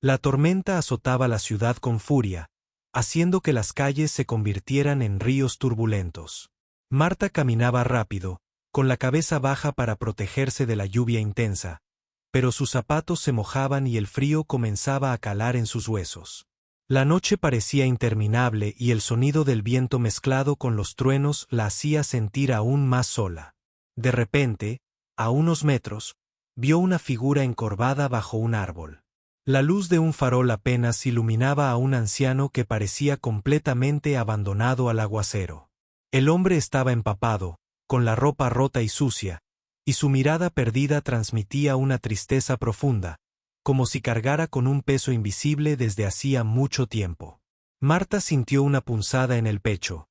La tormenta azotaba la ciudad con furia, haciendo que las calles se convirtieran en ríos turbulentos. Marta caminaba rápido, con la cabeza baja para protegerse de la lluvia intensa, pero sus zapatos se mojaban y el frío comenzaba a calar en sus huesos. La noche parecía interminable y el sonido del viento mezclado con los truenos la hacía sentir aún más sola. De repente, a unos metros, vio una figura encorvada bajo un árbol. La luz de un farol apenas iluminaba a un anciano que parecía completamente abandonado al aguacero. El hombre estaba empapado, con la ropa rota y sucia, y su mirada perdida transmitía una tristeza profunda, como si cargara con un peso invisible desde hacía mucho tiempo. Marta sintió una punzada en el pecho.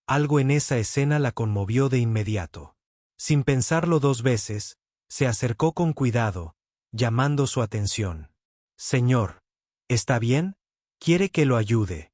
Algo en esa escena la conmovió de inmediato. Sin pensarlo dos veces, se acercó con cuidado, llamando su atención. «Señor, ¿está bien? ¿Quiere que lo ayude?»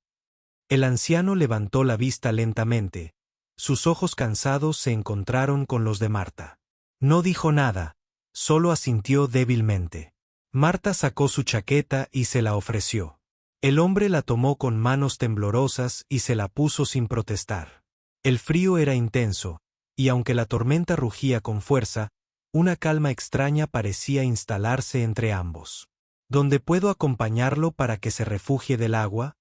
El anciano levantó la vista lentamente. Sus ojos cansados se encontraron con los de Marta. No dijo nada, solo asintió débilmente. Marta sacó su chaqueta y se la ofreció. El hombre la tomó con manos temblorosas y se la puso sin protestar. El frío era intenso, y aunque la tormenta rugía con fuerza, una calma extraña parecía instalarse entre ambos. «¿Dónde puedo acompañarlo para que se refugie del agua?»,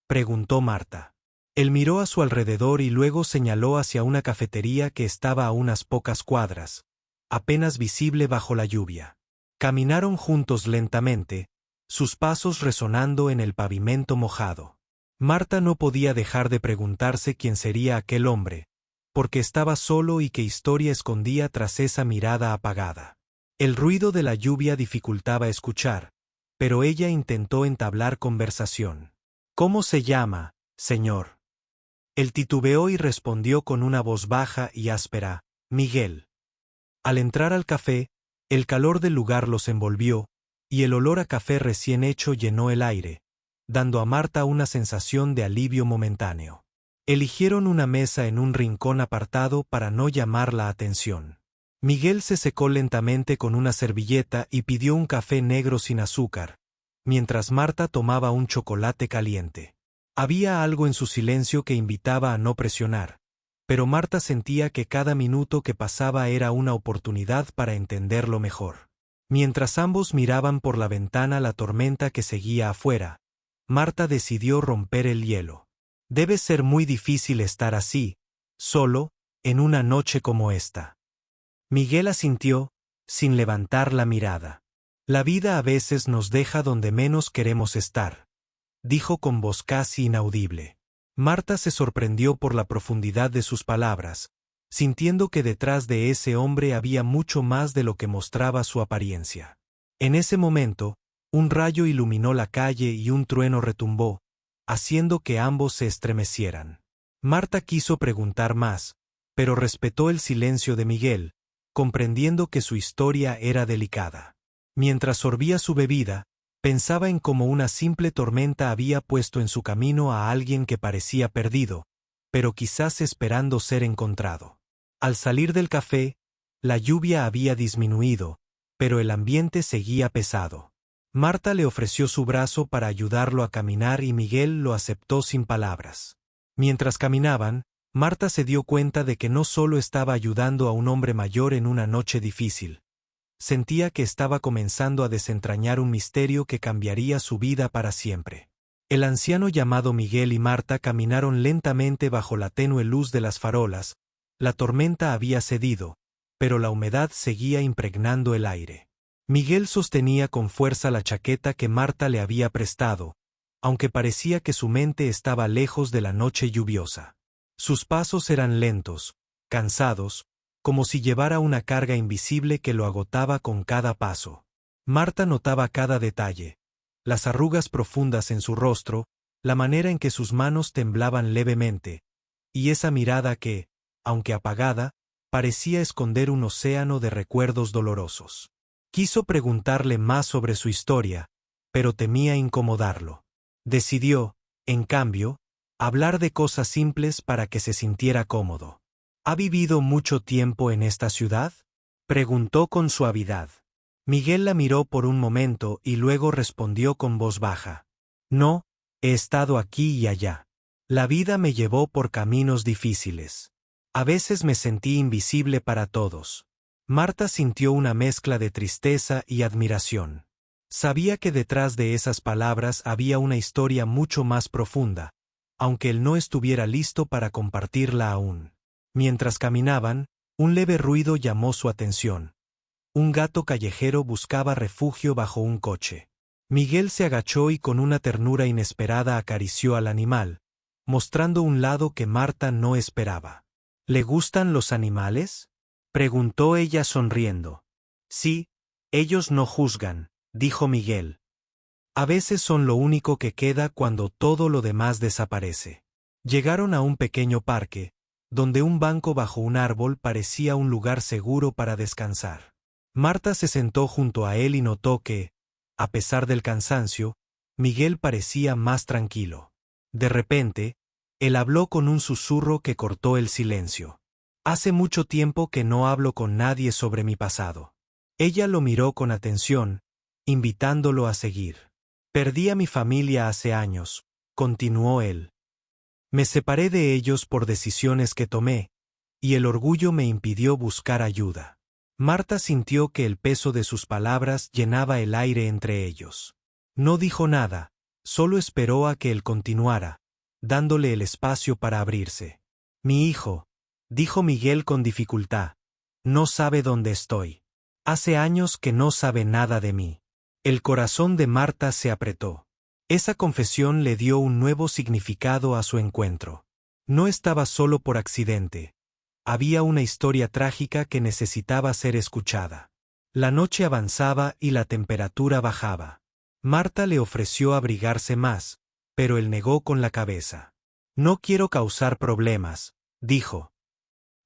preguntó Marta. Él miró a su alrededor y luego señaló hacia una cafetería que estaba a unas pocas cuadras, apenas visible bajo la lluvia. Caminaron juntos lentamente, sus pasos resonando en el pavimento mojado. Marta no podía dejar de preguntarse quién sería aquel hombre, porque estaba solo y qué historia escondía tras esa mirada apagada. El ruido de la lluvia dificultaba escuchar, pero ella intentó entablar conversación. «¿Cómo se llama, señor?» Él titubeó y respondió con una voz baja y áspera: «Miguel». Al entrar al café, el calor del lugar los envolvió, y el olor a café recién hecho llenó el aire, dando a Marta una sensación de alivio momentáneo. Eligieron una mesa en un rincón apartado para no llamar la atención. Miguel se secó lentamente con una servilleta y pidió un café negro sin azúcar, mientras Marta tomaba un chocolate caliente. Había algo en su silencio que invitaba a no presionar, pero Marta sentía que cada minuto que pasaba era una oportunidad para entenderlo mejor. Mientras ambos miraban por la ventana la tormenta que seguía afuera, Marta decidió romper el hielo. «Debe ser muy difícil estar así, solo, en una noche como esta». Miguel asintió, sin levantar la mirada. «La vida a veces nos deja donde menos queremos estar», dijo con voz casi inaudible. Marta se sorprendió por la profundidad de sus palabras, sintiendo que detrás de ese hombre había mucho más de lo que mostraba su apariencia. En ese momento, un rayo iluminó la calle y un trueno retumbó, haciendo que ambos se estremecieran. Marta quiso preguntar más, pero respetó el silencio de Miguel, comprendiendo que su historia era delicada. Mientras sorbía su bebida, pensaba en cómo una simple tormenta había puesto en su camino a alguien que parecía perdido, pero quizás esperando ser encontrado. Al salir del café, la lluvia había disminuido, pero el ambiente seguía pesado. Marta le ofreció su brazo para ayudarlo a caminar y Miguel lo aceptó sin palabras. Mientras caminaban, Marta se dio cuenta de que no solo estaba ayudando a un hombre mayor en una noche difícil. Sentía que estaba comenzando a desentrañar un misterio que cambiaría su vida para siempre. El anciano llamado Miguel y Marta caminaron lentamente bajo la tenue luz de las farolas. La tormenta había cedido, pero la humedad seguía impregnando el aire. Miguel sostenía con fuerza la chaqueta que Marta le había prestado, aunque parecía que su mente estaba lejos de la noche lluviosa. Sus pasos eran lentos, cansados, como si llevara una carga invisible que lo agotaba con cada paso. Marta notaba cada detalle, las arrugas profundas en su rostro, la manera en que sus manos temblaban levemente, y esa mirada que, aunque apagada, parecía esconder un océano de recuerdos dolorosos. Quiso preguntarle más sobre su historia, pero temía incomodarlo. Decidió, en cambio, hablar de cosas simples para que se sintiera cómodo. ¿Ha vivido mucho tiempo en esta ciudad?, preguntó con suavidad. Miguel la miró por un momento y luego respondió con voz baja. No, he estado aquí y allá. La vida me llevó por caminos difíciles. A veces me sentí invisible para todos. Marta sintió una mezcla de tristeza y admiración. Sabía que detrás de esas palabras había una historia mucho más profunda, aunque él no estuviera listo para compartirla aún. Mientras caminaban, un leve ruido llamó su atención. Un gato callejero buscaba refugio bajo un coche. Miguel se agachó y con una ternura inesperada acarició al animal, mostrando un lado que Marta no esperaba. ¿Le gustan los animales?, preguntó ella sonriendo. Sí, ellos no juzgan, dijo Miguel. A veces son lo único que queda cuando todo lo demás desaparece. Llegaron a un pequeño parque, donde un banco bajo un árbol parecía un lugar seguro para descansar. Marta se sentó junto a él y notó que, a pesar del cansancio, Miguel parecía más tranquilo. De repente, él habló con un susurro que cortó el silencio. Hace mucho tiempo que no hablo con nadie sobre mi pasado. Ella lo miró con atención, invitándolo a seguir. Perdí a mi familia hace años, continuó él. Me separé de ellos por decisiones que tomé, y el orgullo me impidió buscar ayuda. Marta sintió que el peso de sus palabras llenaba el aire entre ellos. No dijo nada, solo esperó a que él continuara, dándole el espacio para abrirse. Mi hijo, dijo Miguel con dificultad, no sabe dónde estoy. Hace años que no sabe nada de mí. El corazón de Marta se apretó. Esa confesión le dio un nuevo significado a su encuentro. No estaba solo por accidente. Había una historia trágica que necesitaba ser escuchada. La noche avanzaba y la temperatura bajaba. Marta le ofreció abrigarse más, pero él negó con la cabeza. No quiero causar problemas, dijo.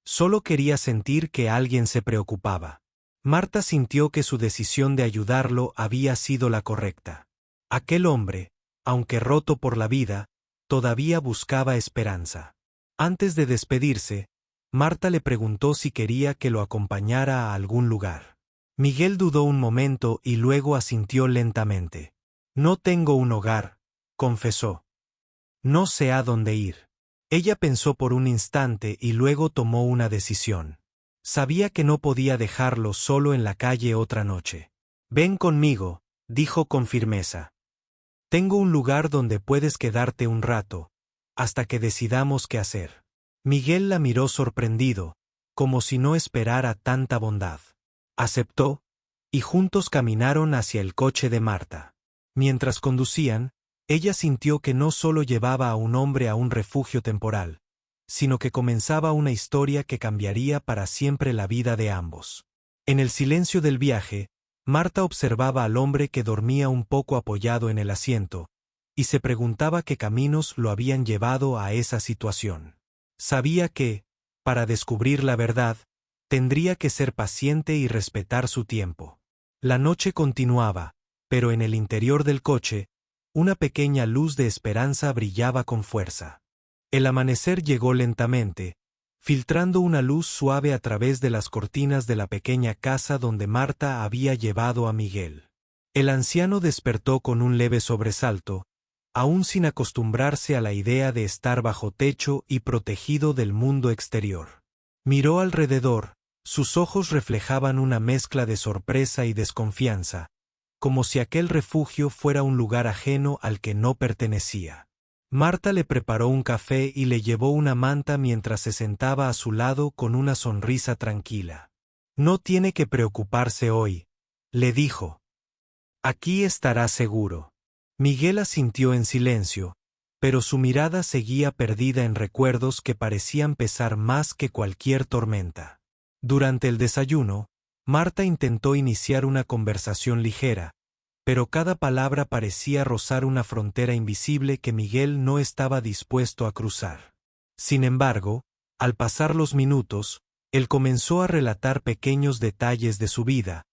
Solo quería sentir que alguien se preocupaba. Marta sintió que su decisión de ayudarlo había sido la correcta. Aquel hombre, aunque roto por la vida, todavía buscaba esperanza. Antes de despedirse, Marta le preguntó si quería que lo acompañara a algún lugar. Miguel dudó un momento y luego asintió lentamente. No tengo un hogar, confesó. No sé a dónde ir. Ella pensó por un instante y luego tomó una decisión. Sabía que no podía dejarlo solo en la calle otra noche. Ven conmigo, dijo con firmeza. Tengo un lugar donde puedes quedarte un rato, hasta que decidamos qué hacer. Miguel la miró sorprendido, como si no esperara tanta bondad. Aceptó, y juntos caminaron hacia el coche de Marta. Mientras conducían, ella sintió que no solo llevaba a un hombre a un refugio temporal, sino que comenzaba una historia que cambiaría para siempre la vida de ambos. En el silencio del viaje, Marta observaba al hombre que dormía un poco apoyado en el asiento, y se preguntaba qué caminos lo habían llevado a esa situación. Sabía que, para descubrir la verdad, tendría que ser paciente y respetar su tiempo. La noche continuaba, pero en el interior del coche, una pequeña luz de esperanza brillaba con fuerza. El amanecer llegó lentamente, filtrando una luz suave a través de las cortinas de la pequeña casa donde Marta había llevado a Miguel. El anciano despertó con un leve sobresalto, aún sin acostumbrarse a la idea de estar bajo techo y protegido del mundo exterior. Miró alrededor, sus ojos reflejaban una mezcla de sorpresa y desconfianza, como si aquel refugio fuera un lugar ajeno al que no pertenecía. Marta le preparó un café y le llevó una manta mientras se sentaba a su lado con una sonrisa tranquila. No tiene que preocuparse hoy, le dijo. Aquí estará seguro. Miguel asintió en silencio, pero su mirada seguía perdida en recuerdos que parecían pesar más que cualquier tormenta. Durante el desayuno, Marta intentó iniciar una conversación ligera, pero cada palabra parecía rozar una frontera invisible que Miguel no estaba dispuesto a cruzar. Sin embargo, al pasar los minutos, él comenzó a relatar pequeños detalles de su vida,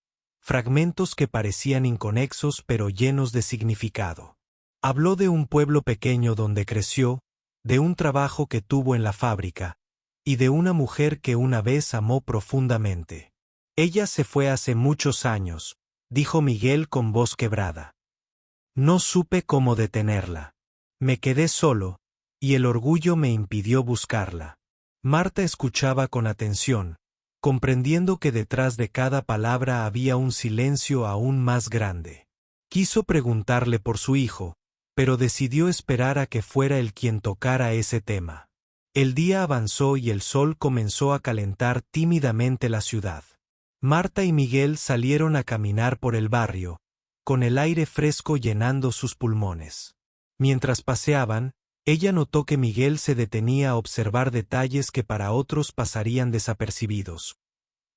fragmentos que parecían inconexos pero llenos de significado. Habló de un pueblo pequeño donde creció, de un trabajo que tuvo en la fábrica, y de una mujer que una vez amó profundamente. Ella se fue hace muchos años, dijo Miguel con voz quebrada. No supe cómo detenerla. Me quedé solo, y el orgullo me impidió buscarla. Marta escuchaba con atención, comprendiendo que detrás de cada palabra había un silencio aún más grande. Quiso preguntarle por su hijo, pero decidió esperar a que fuera él quien tocara ese tema. El día avanzó y el sol comenzó a calentar tímidamente la ciudad. Marta y Miguel salieron a caminar por el barrio, con el aire fresco llenando sus pulmones. Mientras paseaban, ella notó que Miguel se detenía a observar detalles que para otros pasarían desapercibidos.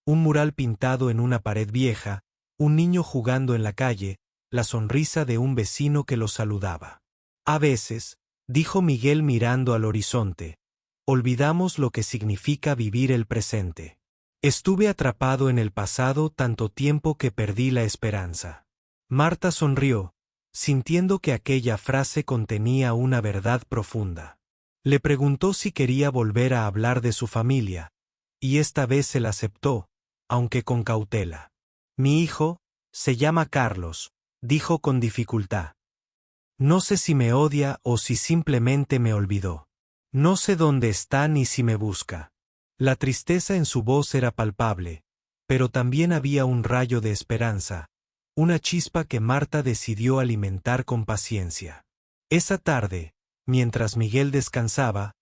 Un mural pintado en una pared vieja, un niño jugando en la calle, la sonrisa de un vecino que los saludaba. A veces, dijo Miguel mirando al horizonte, olvidamos lo que significa vivir el presente. Estuve atrapado en el pasado tanto tiempo que perdí la esperanza. Marta sonrió, sintiendo que aquella frase contenía una verdad profunda. Le preguntó si quería volver a hablar de su familia, y esta vez se la aceptó, aunque con cautela. Mi hijo se llama Carlos, dijo con dificultad. No sé si me odia o si simplemente me olvidó. No sé dónde está ni si me busca. La tristeza en su voz era palpable, pero también había un rayo de esperanza, una chispa que Marta decidió alimentar con paciencia. Esa tarde, mientras Miguel descansaba,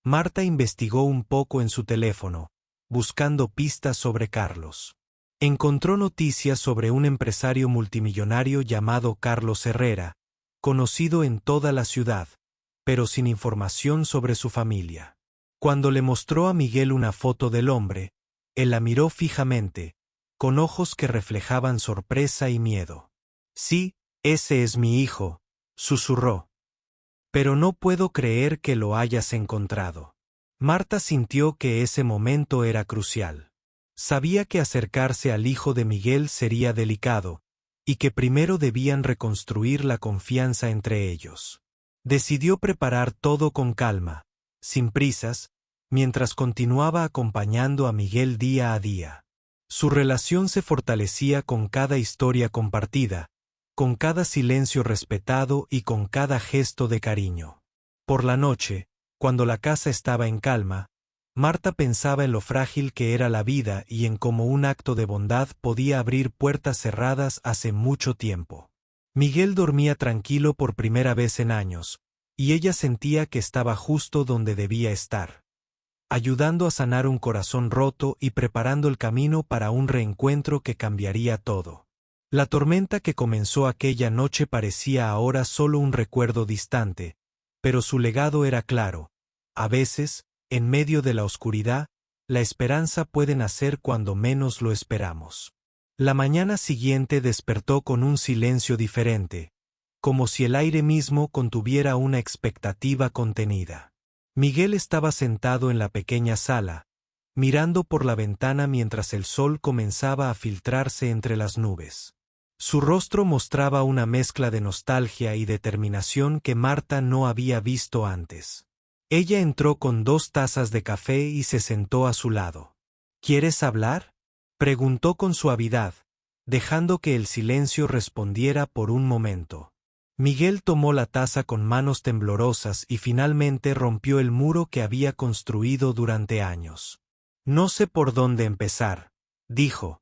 Marta investigó un poco en su teléfono, buscando pistas sobre Carlos. Encontró noticias sobre un empresario multimillonario llamado Carlos Herrera, conocido en toda la ciudad, pero sin información sobre su familia. Cuando le mostró a Miguel una foto del hombre, él la miró fijamente, con ojos que reflejaban sorpresa y miedo. Sí, ese es mi hijo, susurró. Pero no puedo creer que lo hayas encontrado. Marta sintió que ese momento era crucial. Sabía que acercarse al hijo de Miguel sería delicado, y que primero debían reconstruir la confianza entre ellos. Decidió preparar todo con calma, sin prisas, mientras continuaba acompañando a Miguel día a día. Su relación se fortalecía con cada historia compartida, con cada silencio respetado y con cada gesto de cariño. Por la noche, cuando la casa estaba en calma, Marta pensaba en lo frágil que era la vida y en cómo un acto de bondad podía abrir puertas cerradas hace mucho tiempo. Miguel dormía tranquilo por primera vez en años, y ella sentía que estaba justo donde debía estar, ayudando a sanar un corazón roto y preparando el camino para un reencuentro que cambiaría todo. La tormenta que comenzó aquella noche parecía ahora solo un recuerdo distante, pero su legado era claro. A veces, en medio de la oscuridad, la esperanza puede nacer cuando menos lo esperamos. La mañana siguiente despertó con un silencio diferente, como si el aire mismo contuviera una expectativa contenida. Miguel estaba sentado en la pequeña sala, mirando por la ventana mientras el sol comenzaba a filtrarse entre las nubes. Su rostro mostraba una mezcla de nostalgia y determinación que Marta no había visto antes. Ella entró con 2 tazas de café y se sentó a su lado. ¿Quieres hablar?, preguntó con suavidad, dejando que el silencio respondiera por un momento. Miguel tomó la taza con manos temblorosas y finalmente rompió el muro que había construido durante años. No sé por dónde empezar, dijo.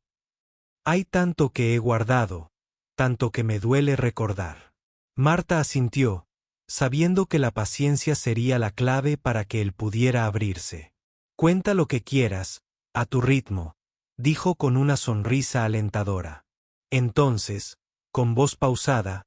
Hay tanto que he guardado, tanto que me duele recordar. Marta asintió, sabiendo que la paciencia sería la clave para que él pudiera abrirse. Cuenta lo que quieras, a tu ritmo, dijo con una sonrisa alentadora. Entonces, con voz pausada,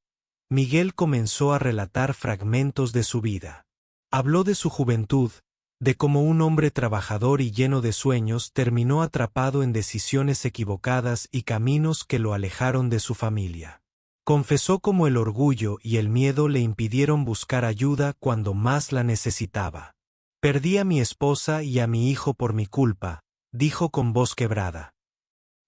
Miguel comenzó a relatar fragmentos de su vida. Habló de su juventud, de cómo un hombre trabajador y lleno de sueños terminó atrapado en decisiones equivocadas y caminos que lo alejaron de su familia. Confesó cómo el orgullo y el miedo le impidieron buscar ayuda cuando más la necesitaba. Perdí a mi esposa y a mi hijo por mi culpa, dijo con voz quebrada.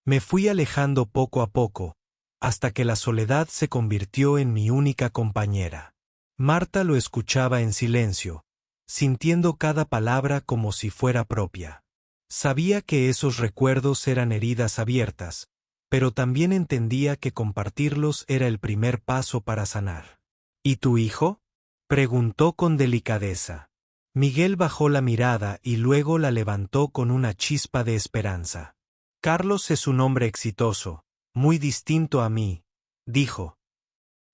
Me fui alejando poco a poco, hasta que la soledad se convirtió en mi única compañera. Marta lo escuchaba en silencio, sintiendo cada palabra como si fuera propia. Sabía que esos recuerdos eran heridas abiertas, pero también entendía que compartirlos era el primer paso para sanar. ¿Y tu hijo?, preguntó con delicadeza. Miguel bajó la mirada y luego la levantó con una chispa de esperanza. Carlos es un hombre exitoso, muy distinto a mí, dijo.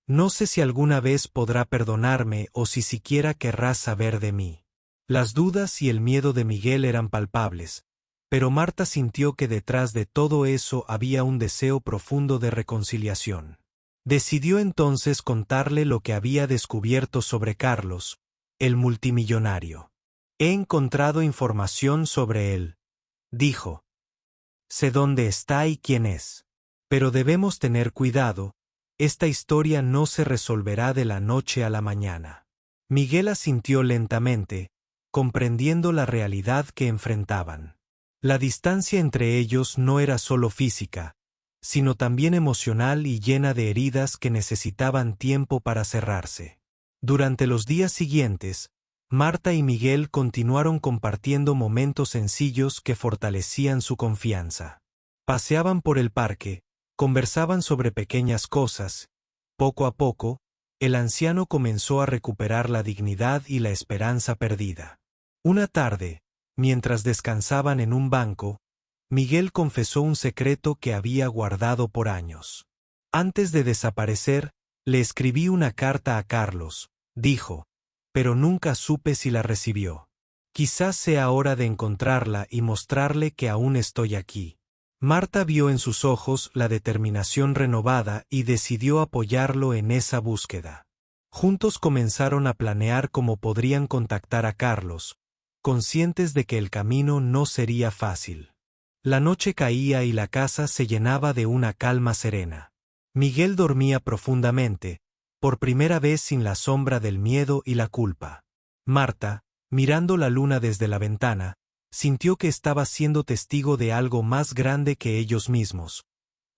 No sé si alguna vez podrá perdonarme o si siquiera querrá saber de mí. Las dudas y el miedo de Miguel eran palpables, pero Marta sintió que detrás de todo eso había un deseo profundo de reconciliación. Decidió entonces contarle lo que había descubierto sobre Carlos, el multimillonario. He encontrado información sobre él, dijo. Sé dónde está y quién es. Pero debemos tener cuidado, esta historia no se resolverá de la noche a la mañana. Miguel asintió lentamente, comprendiendo la realidad que enfrentaban. La distancia entre ellos no era solo física, sino también emocional y llena de heridas que necesitaban tiempo para cerrarse. Durante los días siguientes, Marta y Miguel continuaron compartiendo momentos sencillos que fortalecían su confianza. Paseaban por el parque, conversaban sobre pequeñas cosas. Poco a poco, el anciano comenzó a recuperar la dignidad y la esperanza perdida. Una tarde, mientras descansaban en un banco, Miguel confesó un secreto que había guardado por años. Antes de desaparecer, le escribí una carta a Carlos, dijo, pero nunca supe si la recibió. Quizás sea hora de encontrarla y mostrarle que aún estoy aquí. Marta vio en sus ojos la determinación renovada y decidió apoyarlo en esa búsqueda. Juntos comenzaron a planear cómo podrían contactar a Carlos, conscientes de que el camino no sería fácil. La noche caía y la casa se llenaba de una calma serena. Miguel dormía profundamente, por primera vez sin la sombra del miedo y la culpa. Marta, mirando la luna desde la ventana, sintió que estaba siendo testigo de algo más grande que ellos mismos,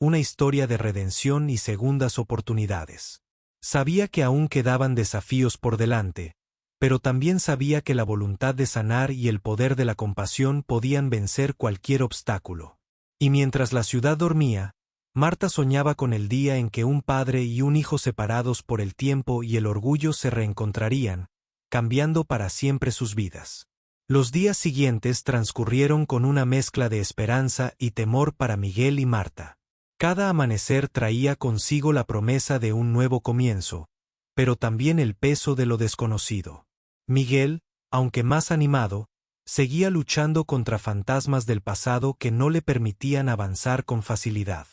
una historia de redención y segundas oportunidades. Sabía que aún quedaban desafíos por delante, pero también sabía que la voluntad de sanar y el poder de la compasión podían vencer cualquier obstáculo. Y mientras la ciudad dormía, Marta soñaba con el día en que un padre y un hijo separados por el tiempo y el orgullo se reencontrarían, cambiando para siempre sus vidas. Los días siguientes transcurrieron con una mezcla de esperanza y temor para Miguel y Marta. Cada amanecer traía consigo la promesa de un nuevo comienzo, pero también el peso de lo desconocido. Miguel, aunque más animado, seguía luchando contra fantasmas del pasado que no le permitían avanzar con facilidad.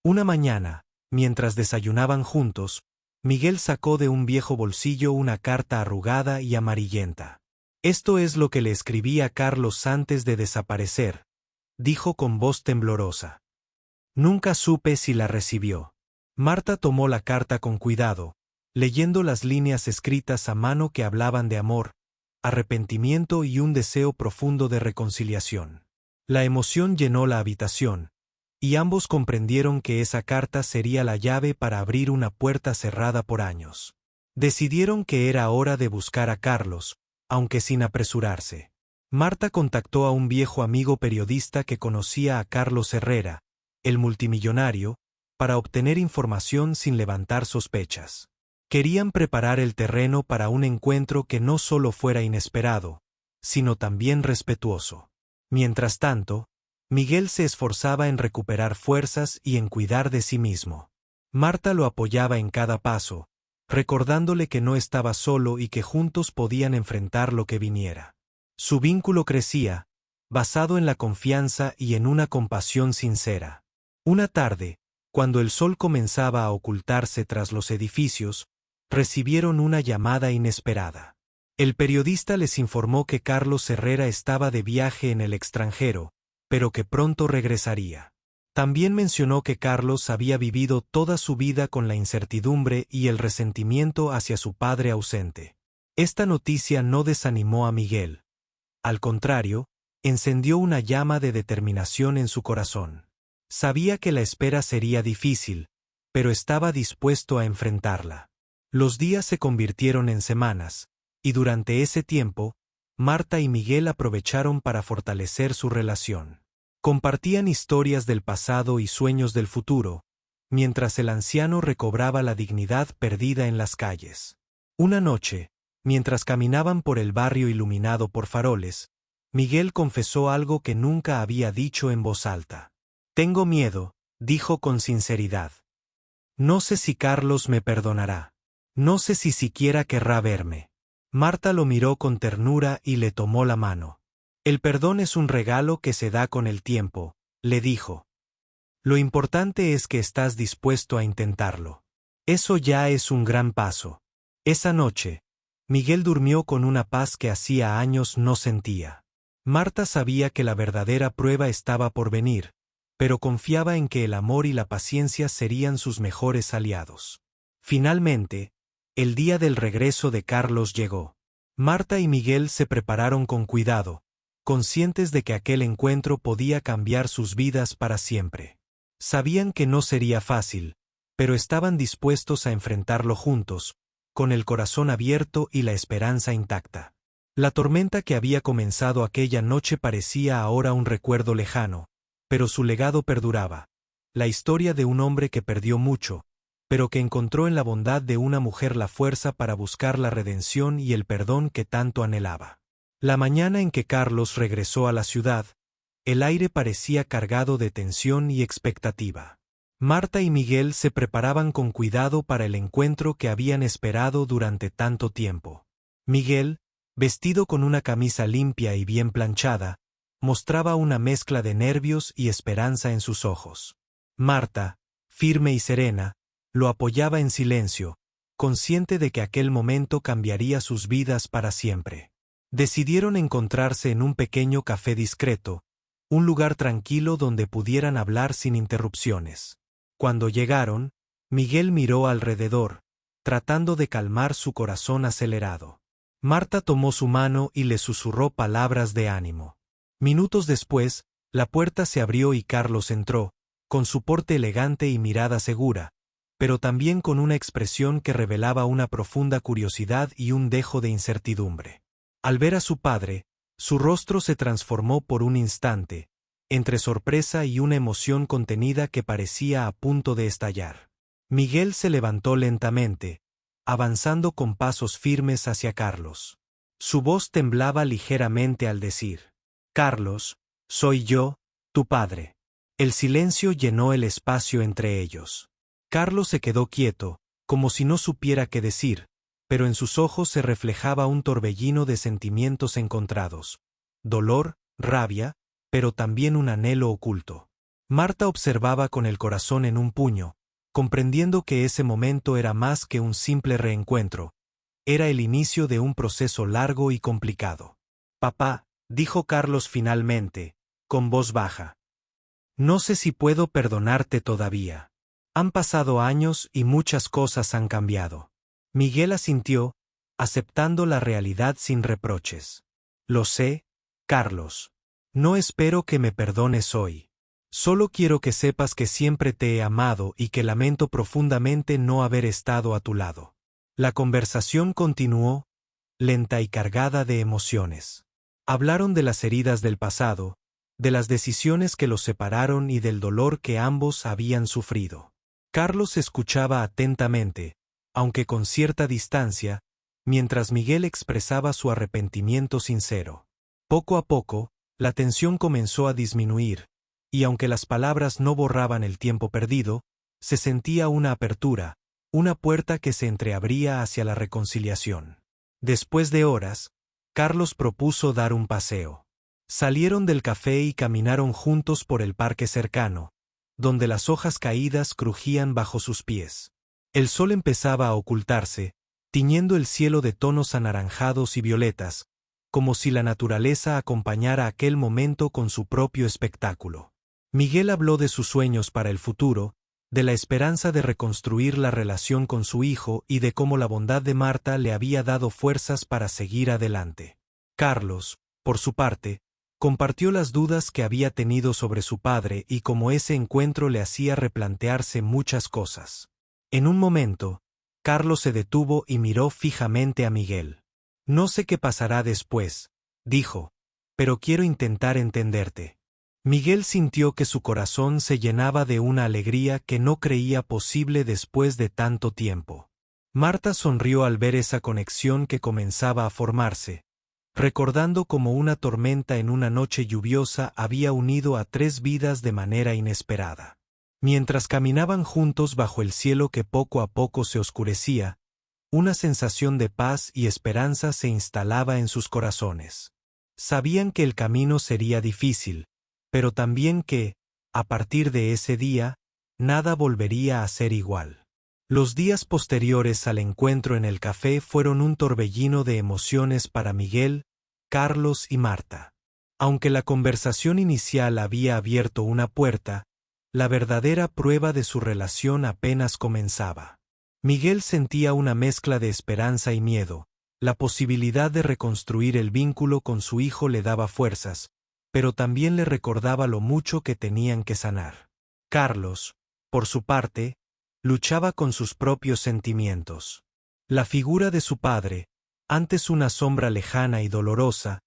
Una mañana, mientras desayunaban juntos, Miguel sacó de un viejo bolsillo una carta arrugada y amarillenta. Esto es lo que le escribí a Carlos antes de desaparecer, dijo con voz temblorosa. Nunca supe si la recibió. Marta tomó la carta con cuidado, leyendo las líneas escritas a mano que hablaban de amor, arrepentimiento y un deseo profundo de reconciliación. La emoción llenó la habitación, y ambos comprendieron que esa carta sería la llave para abrir una puerta cerrada por años. Decidieron que era hora de buscar a Carlos, aunque sin apresurarse. Marta contactó a un viejo amigo periodista que conocía a Carlos Herrera, el multimillonario, para obtener información sin levantar sospechas. Querían preparar el terreno para un encuentro que no solo fuera inesperado, sino también respetuoso. Mientras tanto, Miguel se esforzaba en recuperar fuerzas y en cuidar de sí mismo. Marta lo apoyaba en cada paso, recordándole que no estaba solo y que juntos podían enfrentar lo que viniera. Su vínculo crecía, basado en la confianza y en una compasión sincera. Una tarde, cuando el sol comenzaba a ocultarse tras los edificios, recibieron una llamada inesperada. El periodista les informó que Carlos Herrera estaba de viaje en el extranjero, pero que pronto regresaría. También mencionó que Carlos había vivido toda su vida con la incertidumbre y el resentimiento hacia su padre ausente. Esta noticia no desanimó a Miguel. Al contrario, encendió una llama de determinación en su corazón. Sabía que la espera sería difícil, pero estaba dispuesto a enfrentarla. Los días se convirtieron en semanas, y durante ese tiempo, Marta y Miguel aprovecharon para fortalecer su relación. Compartían historias del pasado y sueños del futuro, mientras el anciano recobraba la dignidad perdida en las calles. Una noche, mientras caminaban por el barrio iluminado por faroles, Miguel confesó algo que nunca había dicho en voz alta. «Tengo miedo», dijo con sinceridad. «No sé si Carlos me perdonará. No sé si siquiera querrá verme». Marta lo miró con ternura y le tomó la mano. «El perdón es un regalo que se da con el tiempo», le dijo. «Lo importante es que estás dispuesto a intentarlo. Eso ya es un gran paso». Esa noche, Miguel durmió con una paz que hacía años no sentía. Marta sabía que la verdadera prueba estaba por venir, pero confiaba en que el amor y la paciencia serían sus mejores aliados. Finalmente, el día del regreso de Carlos llegó. Marta y Miguel se prepararon con cuidado, conscientes de que aquel encuentro podía cambiar sus vidas para siempre. Sabían que no sería fácil, pero estaban dispuestos a enfrentarlo juntos, con el corazón abierto y la esperanza intacta. La tormenta que había comenzado aquella noche parecía ahora un recuerdo lejano, pero su legado perduraba. La historia de un hombre que perdió mucho, pero que encontró en la bondad de una mujer la fuerza para buscar la redención y el perdón que tanto anhelaba. La mañana en que Carlos regresó a la ciudad, el aire parecía cargado de tensión y expectativa. Marta y Miguel se preparaban con cuidado para el encuentro que habían esperado durante tanto tiempo. Miguel, vestido con una camisa limpia y bien planchada, mostraba una mezcla de nervios y esperanza en sus ojos. Marta, firme y serena, lo apoyaba en silencio, consciente de que aquel momento cambiaría sus vidas para siempre. Decidieron encontrarse en un pequeño café discreto, un lugar tranquilo donde pudieran hablar sin interrupciones. Cuando llegaron, Miguel miró alrededor, tratando de calmar su corazón acelerado. Marta tomó su mano y le susurró palabras de ánimo. Minutos después, la puerta se abrió y Carlos entró, con su porte elegante y mirada segura, pero también con una expresión que revelaba una profunda curiosidad y un dejo de incertidumbre. Al ver a su padre, su rostro se transformó por un instante, entre sorpresa y una emoción contenida que parecía a punto de estallar. Miguel se levantó lentamente, avanzando con pasos firmes hacia Carlos. Su voz temblaba ligeramente al decir: «Carlos, soy yo, tu padre». El silencio llenó el espacio entre ellos. Carlos se quedó quieto, como si no supiera qué decir, pero en sus ojos se reflejaba un torbellino de sentimientos encontrados: dolor, rabia, pero también un anhelo oculto. Marta observaba con el corazón en un puño, comprendiendo que ese momento era más que un simple reencuentro, era el inicio de un proceso largo y complicado. «Papá», dijo Carlos finalmente, con voz baja, «no sé si puedo perdonarte todavía. Han pasado años y muchas cosas han cambiado». Miguel asintió, aceptando la realidad sin reproches. «Lo sé, Carlos. No espero que me perdones hoy. Solo quiero que sepas que siempre te he amado y que lamento profundamente no haber estado a tu lado». La conversación continuó, lenta y cargada de emociones. Hablaron de las heridas del pasado, de las decisiones que los separaron y del dolor que ambos habían sufrido. Carlos escuchaba atentamente, aunque con cierta distancia, mientras Miguel expresaba su arrepentimiento sincero. Poco a poco, la tensión comenzó a disminuir, y aunque las palabras no borraban el tiempo perdido, se sentía una apertura, una puerta que se entreabría hacia la reconciliación. Después de horas, Carlos propuso dar un paseo. Salieron del café y caminaron juntos por el parque cercano, donde las hojas caídas crujían bajo sus pies. El sol empezaba a ocultarse, tiñendo el cielo de tonos anaranjados y violetas, como si la naturaleza acompañara aquel momento con su propio espectáculo. Miguel habló de sus sueños para el futuro, de la esperanza de reconstruir la relación con su hijo y de cómo la bondad de Marta le había dado fuerzas para seguir adelante. Carlos, por su parte, compartió las dudas que había tenido sobre su padre y cómo ese encuentro le hacía replantearse muchas cosas. En un momento, Carlos se detuvo y miró fijamente a Miguel. «No sé qué pasará después», dijo, «pero quiero intentar entenderte». Miguel sintió que su corazón se llenaba de una alegría que no creía posible después de tanto tiempo. Marta sonrió al ver esa conexión que comenzaba a formarse, recordando cómo una tormenta en una noche lluviosa había unido a 3 vidas de manera inesperada. Mientras caminaban juntos bajo el cielo que poco a poco se oscurecía, una sensación de paz y esperanza se instalaba en sus corazones. Sabían que el camino sería difícil, pero también que, a partir de ese día, nada volvería a ser igual. Los días posteriores al encuentro en el café fueron un torbellino de emociones para Miguel, Carlos y Marta. Aunque la conversación inicial había abierto una puerta, la verdadera prueba de su relación apenas comenzaba. Miguel sentía una mezcla de esperanza y miedo. La posibilidad de reconstruir el vínculo con su hijo le daba fuerzas, pero también le recordaba lo mucho que tenían que sanar. Carlos, por su parte, luchaba con sus propios sentimientos. La figura de su padre, antes una sombra lejana y dolorosa,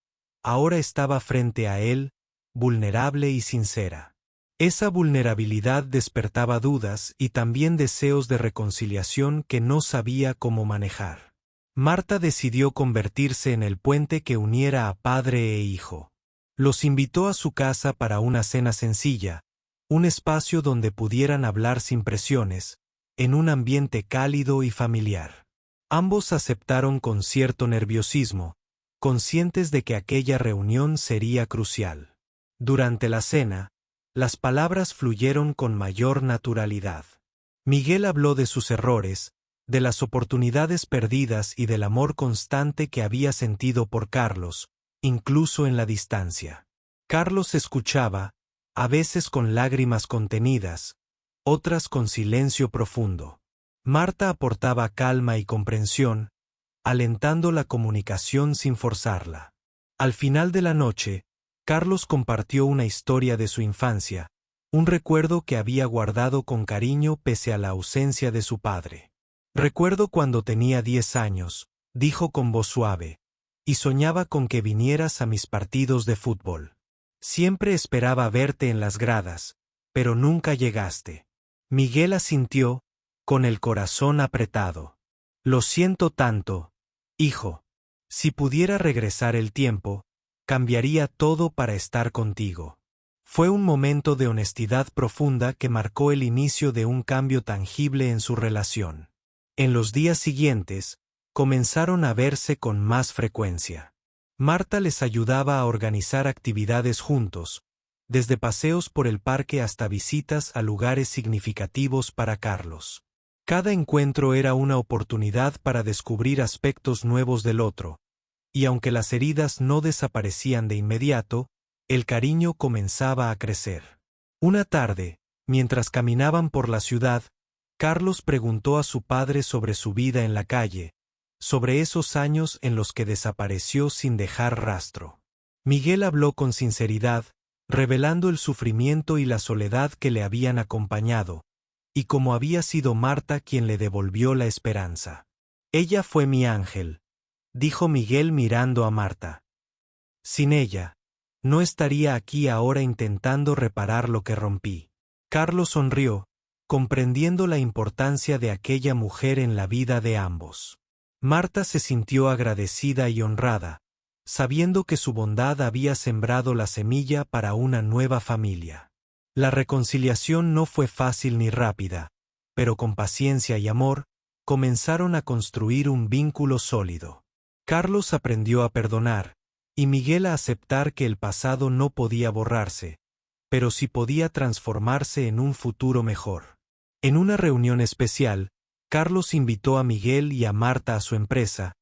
ahora estaba frente a él, vulnerable y sincera. Esa vulnerabilidad despertaba dudas y también deseos de reconciliación que no sabía cómo manejar. Marta decidió convertirse en el puente que uniera a padre e hijo. Los invitó a su casa para una cena sencilla, un espacio donde pudieran hablar sin presiones, en un ambiente cálido y familiar. Ambos aceptaron con cierto nerviosismo, conscientes de que aquella reunión sería crucial. Durante la cena, las palabras fluyeron con mayor naturalidad. Miguel habló de sus errores, de las oportunidades perdidas y del amor constante que había sentido por Carlos, incluso en la distancia. Carlos escuchaba, a veces con lágrimas contenidas, otras con silencio profundo. Marta aportaba calma y comprensión, alentando la comunicación sin forzarla. Al final de la noche, Carlos compartió una historia de su infancia, un recuerdo que había guardado con cariño pese a la ausencia de su padre. Recuerdo cuando tenía 10 años, dijo con voz suave, y soñaba con que vinieras a mis partidos de fútbol. Siempre esperaba verte en las gradas, pero nunca llegaste. Miguel asintió, con el corazón apretado. Lo siento tanto, hijo. Si pudiera regresar el tiempo, cambiaría todo para estar contigo. Fue un momento de honestidad profunda que marcó el inicio de un cambio tangible en su relación. En los días siguientes, comenzaron a verse con más frecuencia. Marta les ayudaba a organizar actividades juntos, desde paseos por el parque hasta visitas a lugares significativos para Carlos. Cada encuentro era una oportunidad para descubrir aspectos nuevos del otro, y aunque las heridas no desaparecían de inmediato, el cariño comenzaba a crecer. Una tarde, mientras caminaban por la ciudad, Carlos preguntó a su padre sobre su vida en la calle, sobre esos años en los que desapareció sin dejar rastro. Miguel habló con sinceridad, revelando el sufrimiento y la soledad que le habían acompañado, y cómo había sido Marta quien le devolvió la esperanza. Ella fue mi ángel, dijo Miguel mirando a Marta. Sin ella, no estaría aquí ahora intentando reparar lo que rompí. Carlos sonrió, comprendiendo la importancia de aquella mujer en la vida de ambos. Marta se sintió agradecida y honrada, sabiendo que su bondad había sembrado la semilla para una nueva familia. La reconciliación no fue fácil ni rápida, pero con paciencia y amor, comenzaron a construir un vínculo sólido. Carlos aprendió a perdonar, y Miguel a aceptar que el pasado no podía borrarse, pero sí podía transformarse en un futuro mejor. En una reunión especial, Carlos invitó a Miguel y a Marta a su empresa,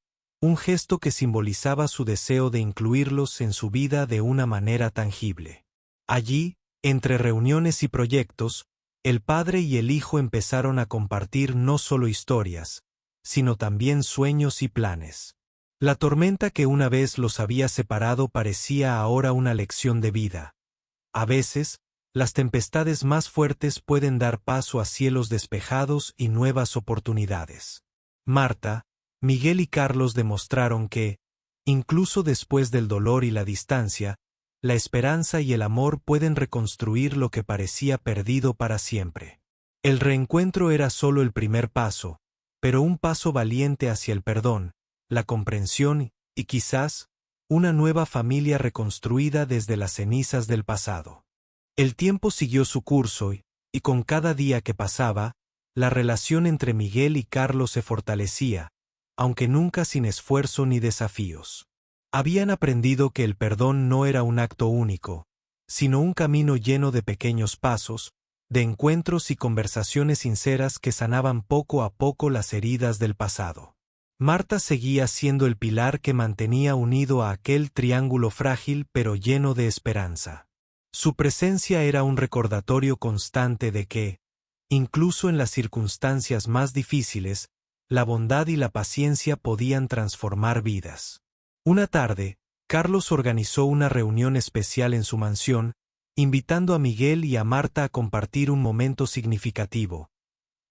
un gesto que simbolizaba su deseo de incluirlos en su vida de una manera tangible. Allí, entre reuniones y proyectos, el padre y el hijo empezaron a compartir no solo historias, sino también sueños y planes. La tormenta que una vez los había separado parecía ahora una lección de vida. A veces, las tempestades más fuertes pueden dar paso a cielos despejados y nuevas oportunidades. Marta, Miguel y Carlos demostraron que, incluso después del dolor y la distancia, la esperanza y el amor pueden reconstruir lo que parecía perdido para siempre. El reencuentro era solo el primer paso, pero un paso valiente hacia el perdón, la comprensión y quizás, una nueva familia reconstruida desde las cenizas del pasado. El tiempo siguió su curso y con cada día que pasaba, la relación entre Miguel y Carlos se fortalecía, aunque nunca sin esfuerzo ni desafíos. Habían aprendido que el perdón no era un acto único, sino un camino lleno de pequeños pasos, de encuentros y conversaciones sinceras que sanaban poco a poco las heridas del pasado. Marta seguía siendo el pilar que mantenía unido a aquel triángulo frágil pero lleno de esperanza. Su presencia era un recordatorio constante de que, incluso en las circunstancias más difíciles, la bondad y la paciencia podían transformar vidas. Una tarde, Carlos organizó una reunión especial en su mansión, invitando a Miguel y a Marta a compartir un momento significativo: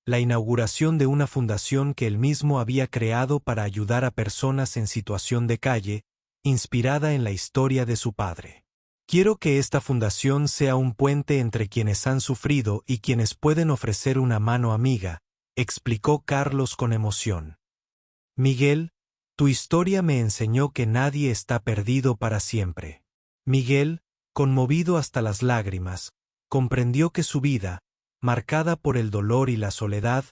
la inauguración de una fundación que él mismo había creado para ayudar a personas en situación de calle, inspirada en la historia de su padre. Quiero que esta fundación sea un puente entre quienes han sufrido y quienes pueden ofrecer una mano amiga, explicó Carlos con emoción. Miguel, tu historia me enseñó que nadie está perdido para siempre. Miguel, conmovido hasta las lágrimas, comprendió que su vida, marcada por el dolor y la soledad,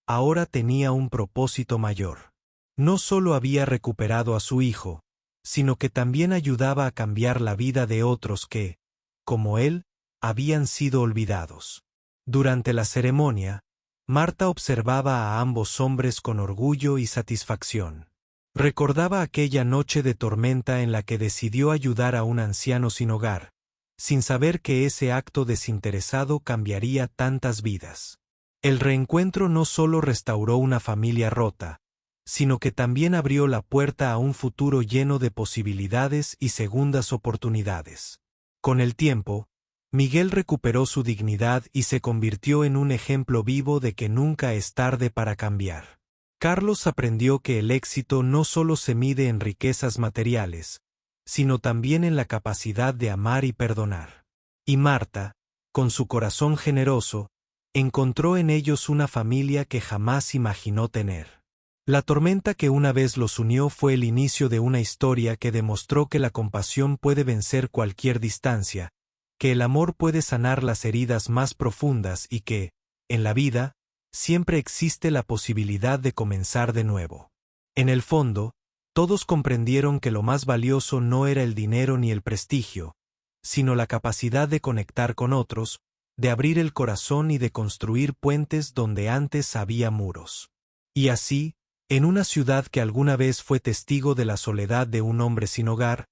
ahora tenía un propósito mayor. No solo había recuperado a su hijo, sino que también ayudaba a cambiar la vida de otros que, como él, habían sido olvidados. Durante la ceremonia, Marta observaba a ambos hombres con orgullo y satisfacción. Recordaba aquella noche de tormenta en la que decidió ayudar a un anciano sin hogar, sin saber que ese acto desinteresado cambiaría tantas vidas. El reencuentro no solo restauró una familia rota, sino que también abrió la puerta a un futuro lleno de posibilidades y segundas oportunidades. Con el tiempo, Miguel recuperó su dignidad y se convirtió en un ejemplo vivo de que nunca es tarde para cambiar. Carlos aprendió que el éxito no solo se mide en riquezas materiales, sino también en la capacidad de amar y perdonar. Y Marta, con su corazón generoso, encontró en ellos una familia que jamás imaginó tener. La tormenta que una vez los unió fue el inicio de una historia que demostró que la compasión puede vencer cualquier distancia, que el amor puede sanar las heridas más profundas y que, en la vida, siempre existe la posibilidad de comenzar de nuevo. En el fondo, todos comprendieron que lo más valioso no era el dinero ni el prestigio, sino la capacidad de conectar con otros, de abrir el corazón y de construir puentes donde antes había muros. Y así, en una ciudad que alguna vez fue testigo de la soledad de un hombre sin hogar,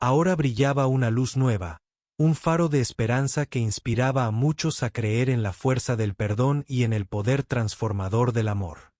ahora brillaba una luz nueva, un faro de esperanza que inspiraba a muchos a creer en la fuerza del perdón y en el poder transformador del amor.